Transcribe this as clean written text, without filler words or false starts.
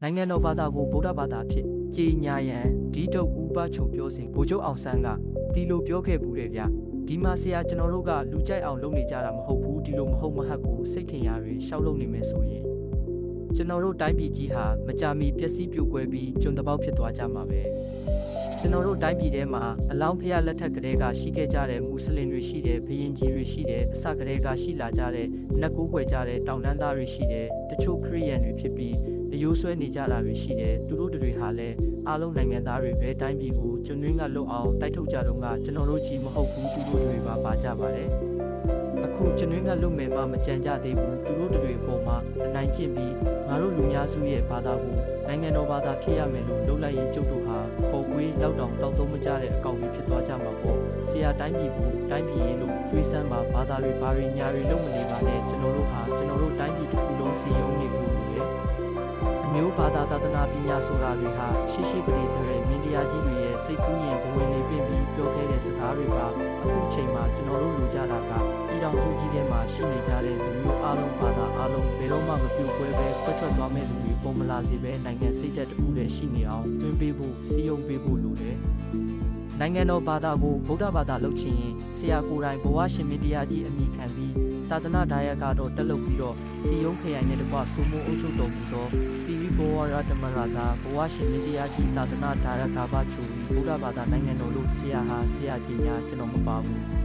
နိုင်ငံတော်ဘာသာကိုဗုဒ္ဓဘာသာဖြစ်ကြေညာရန်ဒီတုတ်ဦးပချုပ်ပြောစဉ်ဗိုလ်ချုပ်အောင်ဆန်းကဒီလိုပြောခဲ့ဘူးတယ်ဗျဒီမှာဆရာကျွန်တော်တို့ကလူကြိုက်အောင်လုပ်နေကြတာမဟုတ်ဘူးဒီလိုမဟုတ်မဟတ်ကိုစိတ်ထင်ရတွေရှောက်လုပ်နေမယ်ဆိုရင်ကျွန်တော်တို့တိုင်းပြည်ကြီးဟာမကြာမီပျက်စီးပြိုကွဲပြီးကျွန်တပေါက်ဖြစ်သွားကြမှာပဲကျွန်တော်တို့တိုင်းပြည်ထဲမှာအလောင်းဖျားလက်ထက်ကလေးကရှိခဲ့ကြတဲ့မွတ်စလင်တွေရှိတယ်ဘရင်ကြီးတွေရှိတယ်အစကလေးကရှိလာကြတဲ့နတ်ကိုးကွယ်ကြတဲ့တောင်တန်းသားတွေရှိတယ်တချို့ခရီးယန်တွေဖြစ်ပြီးအယိုးဆွဲနေကြတာတွေရှိတယ်သူတို့တွေဟာလည်းအားလုံးနိုင်ငံသားတွေပဲတိုင်းပြည်ကိုကျွန်းတွင်းကလွတ်အောင်တိုက်ထုတ်ကြတော့ကကျွန်တော်တို့ကြီးမဟုတ်ဘူးသူတို့တွေပါကြပါတယ်အခုကျွန်တွင်းကလွတ်မယ်မှမကြံကြသေးဘူးသူတို့တွေအပေါ်မှာအနိုင်ကျင့်ပြီးငါတို့လူများစုရဲ့ဘာသာကိုနိုင်ငံတော်ဘာသာဖြစ်ရမယ်လို့လုပ်လိုက်ရင်ကျုပ်တို့ဟာပေါ်ကွေးလောက်တောင်တောက်သုံးမကြတဲ့အကောင်တွေဖြစ်သွားကြမှာပေါ့ဆရာတိုင်းပြည်ကိုတိုင်းပြည်ရင်လို့တွေးစမ်းပါဘာသာတွေဘာတွေညာတွေလုပ်မနေပါနဲ့ကျွန်တော်တို့ဟာကျွန်တော်တို့တိုင်းပြည်တစ်ခုလုံးစီယုံနေဖို့လိုတယ်အမျိုးဘာသာသာသနာပညာဆိုတာတွေဟာရှိပရိသေမင်းတရားကြီးတွေရဲ့စိတ်ကူးရင်ဘဝင်နေပြီးပြောခဲ့တဲ့စကားတွေကအခုချိန်မှာကျွန်တော်တို့လူကြတာကပြည်တော်စုကြီးထဲမှာရှိနေကြတဲ့လူမျိုးအားလုံးဘာသာအားလုံးဘယ်တော့မှမပြုတ်ကွဲပဲဆွတ်ထွက်သွားမဲ့လူတွေပုံမလာစေပဲနိုင်ငံစိတ်ဓာတ်တူလည်းရှိနေအောင်တွင်းပေးဖို့စီယုံပေးဖို့လိုတယ်နိုင်ငံတော်ဘာသာကိုဗုဒ္ဓဘာသာလုပ်ချင်ရင်ဆရာကိုယ်တိုင်ဘဝရှင်မင်းတရားကြီးအမိခံပြီးသာသနာဒါယကတော့တက်လုပ်ပြီးတော့စီယုံခရိုင်နဲ့တကွစိုးမိုးအုပ်ချုပ်တော်မူသောတိဝိဘောရဓမ္မရာဇာဘဝရှင်မင်းတရားကြီးသာသနာဒါယကဘာချူဗုဒ္ဓဘာသာနိုင်ငံတော်လို့ဆရာဟာဆရာကြီးများကျွန်တော်မပါဘူး